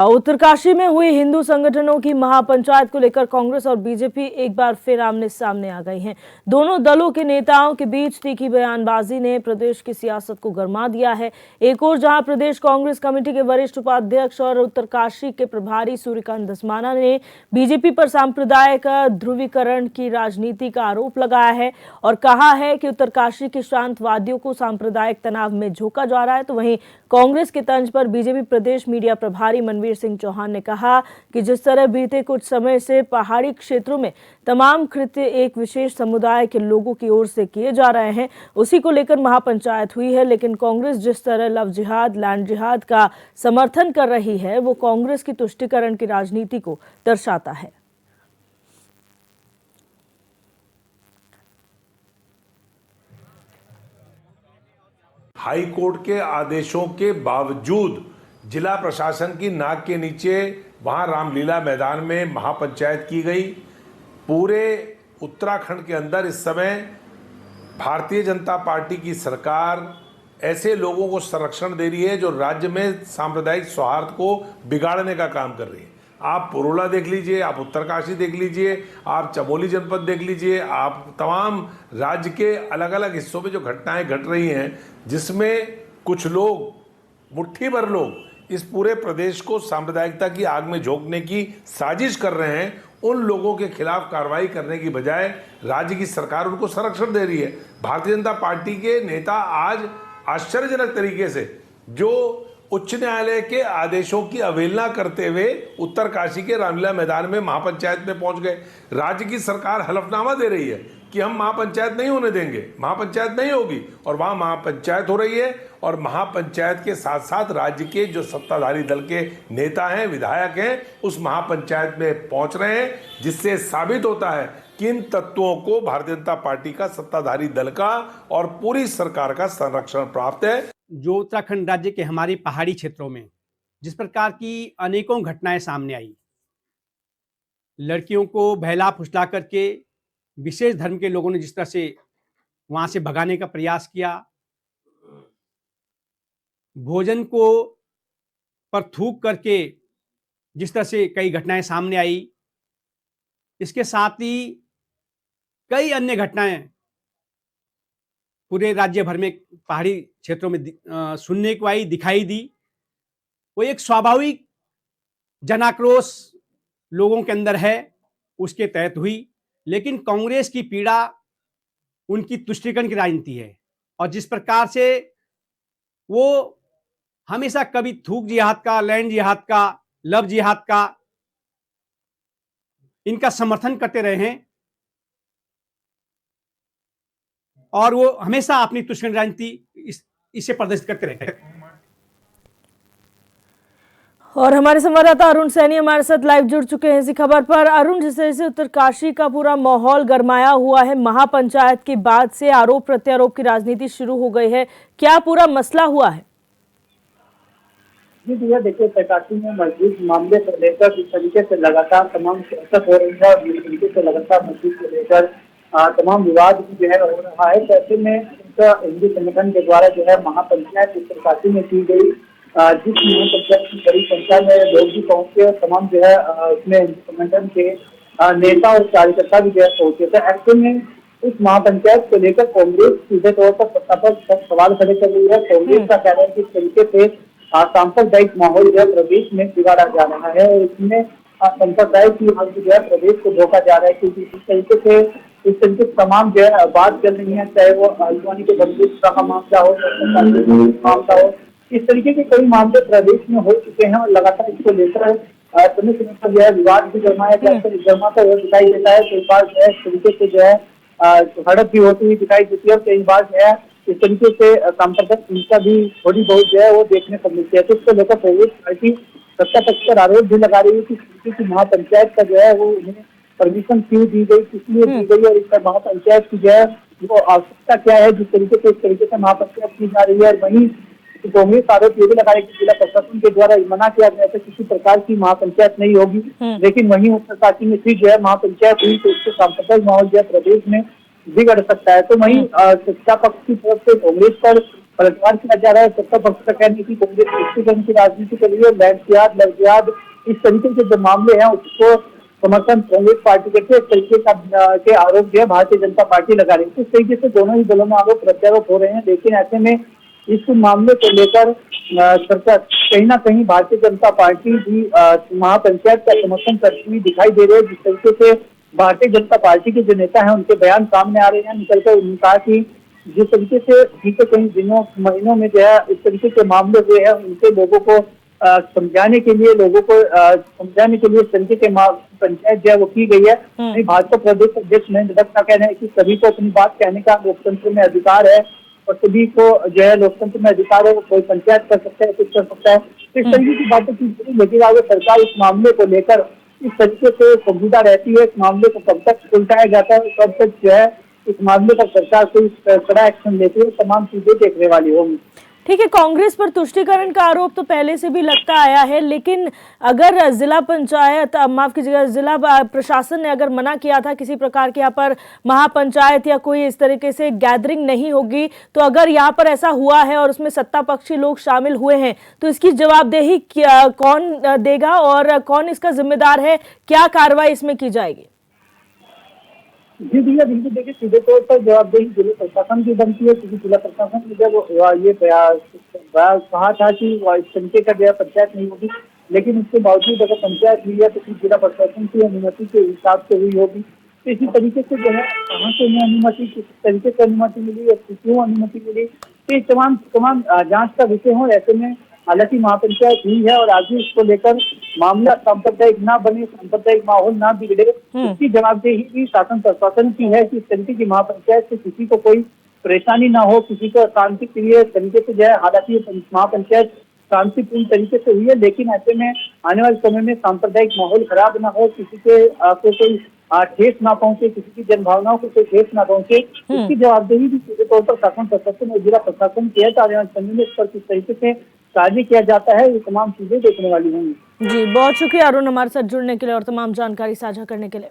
उत्तरकाशी में हुई हिंदू संगठनों की महापंचायत को लेकर कांग्रेस और बीजेपी एक बार फिर आमने सामने आ गई हैं। दोनों दलों के नेताओं के बीच तीखी बयानबाजी ने प्रदेश की सियासत को गरमा दिया है। एक ओर जहां प्रदेश कांग्रेस कमेटी के वरिष्ठ उपाध्यक्ष और उत्तरकाशी के प्रभारी सूर्यकांत धस्माना ने बीजेपी पर सांप्रदायिक ध्रुवीकरण की राजनीति का आरोप लगाया है और कहा है कि उत्तरकाशी के शांतवादियों को सांप्रदायिक तनाव में झोंका जा रहा है, तो वहीं कांग्रेस के तंज पर बीजेपी प्रदेश मीडिया प्रभारी मनवीर सिंह चौहान ने कहा कि जिस तरह बीते कुछ समय से पहाड़ी क्षेत्रों में तमाम कृत्य एक विशेष समुदाय के लोगों की ओर से किए जा रहे हैं, उसी को लेकर महापंचायत हुई है। लेकिन कांग्रेस जिस तरह लव जिहाद, लैंड जिहाद का समर्थन कर रही है, वो कांग्रेस की तुष्टीकरण की राजनीति को दर्शाता है। हाई कोर्ट के आदेशों के बावजूद जिला प्रशासन की नाक के नीचे वहां रामलीला मैदान में महापंचायत की गई। पूरे उत्तराखंड के अंदर इस समय भारतीय जनता पार्टी की सरकार ऐसे लोगों को संरक्षण दे रही है जो राज्य में सांप्रदायिक सौहार्द को बिगाड़ने का काम कर रही है। आप पुरोला देख लीजिए, आप उत्तरकाशी देख लीजिए, आप चमोली जनपद देख लीजिए, आप तमाम राज्य के अलग अलग हिस्सों में जो घटनाएं घट रही हैं, जिसमें कुछ लोग, मुट्ठी भर लोग इस पूरे प्रदेश को सांप्रदायिकता की आग में झोंकने की साजिश कर रहे हैं। उन लोगों के खिलाफ कार्रवाई करने की बजाय राज्य की सरकार उनको संरक्षण दे रही है। भारतीय जनता पार्टी के नेता आज आश्चर्यजनक तरीके से जो उच्च न्यायालय के आदेशों की अवहेलना करते हुए उत्तरकाशी के रामलीला मैदान में महापंचायत में पहुंच गए। राज्य की सरकार हलफनामा दे रही है कि हम महापंचायत नहीं होने देंगे, महापंचायत नहीं होगी, और वहां महापंचायत हो रही है। और महापंचायत के साथ साथ राज्य के जो सत्ताधारी दल के नेता हैं, विधायक हैं, उस महापंचायत में पहुंच रहे हैं, जिससे साबित होता है कि इन तत्वों को भारतीय जनता पार्टी का, सत्ताधारी दल का और पूरी सरकार का संरक्षण प्राप्त है। जो उत्तराखंड राज्य के हमारे पहाड़ी क्षेत्रों में जिस प्रकार की अनेकों घटनाएं सामने आई, लड़कियों को बहला फुसला करके विशेष धर्म के लोगों ने जिस तरह से वहां से भगाने का प्रयास किया, भोजन को पर थूक करके जिस तरह से कई घटनाएं सामने आई, इसके साथ ही कई अन्य घटनाएं पूरे राज्य भर में पहाड़ी क्षेत्रों में सुनने को आई, दिखाई दी। वो एक स्वाभाविक जनाक्रोश लोगों के अंदर है, उसके तहत हुई। लेकिन कांग्रेस की पीड़ा उनकी तुष्टीकरण की राजनीति है, और जिस प्रकार से वो हमेशा कभी थूक जिहाद का, लैंड जिहाद का, लव जिहाद का इनका समर्थन करते रहे हैं, और वो हमेशा अपनी तुष्टीकरण राजनीति इसे प्रदर्शित करते रहे हैं। और हमारे संवाददाता अरुण सैनी हमारे साथ लाइव जुड़ चुके हैं इसी खबर पर। अरुण, जिस तरह से उत्तरकाशी का पूरा माहौल गरमाया हुआ है, महापंचायत के बाद से आरोप प्रत्यारोप की राजनीति शुरू हो गई है, क्या पूरा मसला हुआ है? जी भैया, देखिए, उत्तरकाशी में मस्जिद मामले को लेकर जिस तरीके से लगातार तमाम सियासत हो रही है और जिस तरीके से लगातार मस्जिद को लेकर तमाम विवाद जो है हो रहा है, तो ऐसे में हिंदू संगठन के द्वारा जो है महापंचायत उत्तरकाशी में की गई, जिस महापंचायत की बड़ी संख्या में लोग भी पहुंचे और तमाम जो है उसमें हिंदू संगठन के नेता और कार्यकर्ता भी जो है पहुंचे थे। ऐसे में उस महापंचायत को लेकर कांग्रेस सीधे तौर पर सत्ता पर सवाल खड़े कर रही है। कांग्रेस का कहना है कि इस तरीके से सांप्रदायिक माहौल जो है प्रदेश में बिगाड़ा जा रहा है और इसमें सांप्रदायिक की जो है प्रदेश को धोखा जा रहा है, क्योंकि इस तरीके से तमाम जो है बात चल रही है, चाहे वो आयुष्मानी के बंदूक का मामला हो, मामला हो, इस तरीके के कई मामले प्रदेश में हो चुके हैं और लगातार इसको लेकर समय समय पर जो है विवाद भी गरमाया गरमाता हुआ दिखाई देता है। कई बार जो है इस तरीके से जो है हड़प भी होती हुई दिखाई देती है और कई बार जो है इस तरीके से सांप्रदायिक हिंसा भी थोड़ी बहुत जो है वो देखने को मिलती है। तो इसको लेकर कांग्रेस पार्टी सत्ता पक्ष पर आरोप भी लगा रही है कि की महापंचायत का जो है वो उन्हें परमिशन क्यों दी गई, किस लिए दी गई और इस महापंचायत की जो है वो आवश्यकता क्या है, जिस तरीके से इस तरीके से महापंचायत की जा रही है। और वहीं कांग्रेस आरोप ये भी लगा रही है कि जिला प्रशासन के द्वारा मना किया गया था किसी प्रकार की महापंचायत नहीं होगी, लेकिन वहीं उत्तरकाशी में फिर जो है महापंचायत हुई तो उससे सांप्रदायिक माहौल जो है प्रदेश में बिगड़ सकता है। तो वहीं शिक्षा पक्ष की तरफ से कांग्रेस पर पलटवार किया जा रहा है। सत्ता पक्ष का कहना है कि कांग्रेस तुष्टिकरण की राजनीति कर रही है, लैंड लैंड इस तरीके के जो मामले हैं उसको समर्थन कांग्रेस पार्टी करके इस तरीके का के आरोप जो है भारतीय जनता पार्टी लगा रही है। इस तरीके से दोनों ही दलों में आरोप प्रत्यारोप हो रहे हैं, लेकिन ऐसे में इस मामले को लेकर सरकार कहीं ना कहीं भारतीय जनता पार्टी भी महापंचायत का समर्थन करती हुई दिखाई दे रही है। जिस तरीके से भारतीय जनता पार्टी के जो नेता हैं उनके बयान सामने आ रहे हैं, निकलकर उन्होंने कहा कि जिस तरीके से बीते कई दिनों महीनों में जो है इस तरीके के मामले हुए हैं, उनके लोगों को समझाने के लिए इस तरीके के पंचायत जो है वो की गई है। भाजपा प्रदेश अध्यक्ष महेंद्र भट्ट का कहना है कि सभी को अपनी बात कहने का लोकतंत्र में अधिकार है और सभी को जो है लोकतंत्र में अधिकार है, वो कोई पंचायत कर सकता है, कुछ कर सकता है। तो इस तरीके की बातें की, लेकिन अगर सरकार इस मामले को लेकर इस तरीके से संजीदा रहती है, इस मामले को कब तक उल्टाया जाता है, कब तक जो है इस मामले पर सरकार कोई कड़ा एक्शन लेती है, तमाम चीजें देखने वाली होंगी। ठीक है, कांग्रेस पर तुष्टीकरण का आरोप तो पहले से भी लगता आया है, लेकिन अगर जिला पंचायत, माफ कीजिएगा, जिला प्रशासन ने अगर मना किया था किसी प्रकार के यहाँ पर महापंचायत या कोई इस तरीके से गैदरिंग नहीं होगी, तो अगर यहाँ पर ऐसा हुआ है और उसमें सत्ता पक्षी लोग शामिल हुए हैं, तो इसकी जवाबदेही कौन देगा और कौन इसका जिम्मेदार है? क्या कार्रवाई इसमें की जाएगी? जी भैया, बिल्कुल देखिए, सीधे तौर पर जवाबदेही जिला प्रशासन की बनती है, क्योंकि जिला प्रशासन ने जब ये कहा था कि इस तरीके का जो है पंचायत नहीं होगी, लेकिन उसके बावजूद अगर पंचायत हुई है तो फिर जिला प्रशासन की अनुमति के हिसाब से हुई होगी। तो इसी तरीके से जो है कहाँ से अनुमति, किस तरीके से अनुमति मिली या क्यों अनुमति मिली, तो तमाम जांच का विषय हो। ऐसे में हालांकि महापंचायत हुई है और आगे इसको लेकर मामला सांप्रदायिक ना बने, सांप्रदायिक माहौल ना बिगड़े, इसकी जवाबदेही भी शासन प्रशासन की है कि इस तरीके की महापंचायत से किसी को कोई परेशानी ना हो, किसी को शांति प्रिय तरीके से जो है। हालांकि महापंचायत शांतिपूर्ण तरीके से हुई है, लेकिन ऐसे में आने वाले समय में सांप्रदायिक माहौल खराब ना हो, किसी के को कोई ठेस ना पहुंचे, किसी की जनभावनाओं को कोई ठेस ना पहुंचे, इसकी जवाबदेही भी सीधे तौर पर शासन प्रशासन और जिला प्रशासन की है। आने वाले समय में इस पर किस तरीके से कार्य किया जाता है, ये तमाम चीजें देखने वाली होंगी। जी, बहुत शुक्रिया अरुण हमारे साथ जुड़ने के लिए और तमाम जानकारी साझा करने के लिए।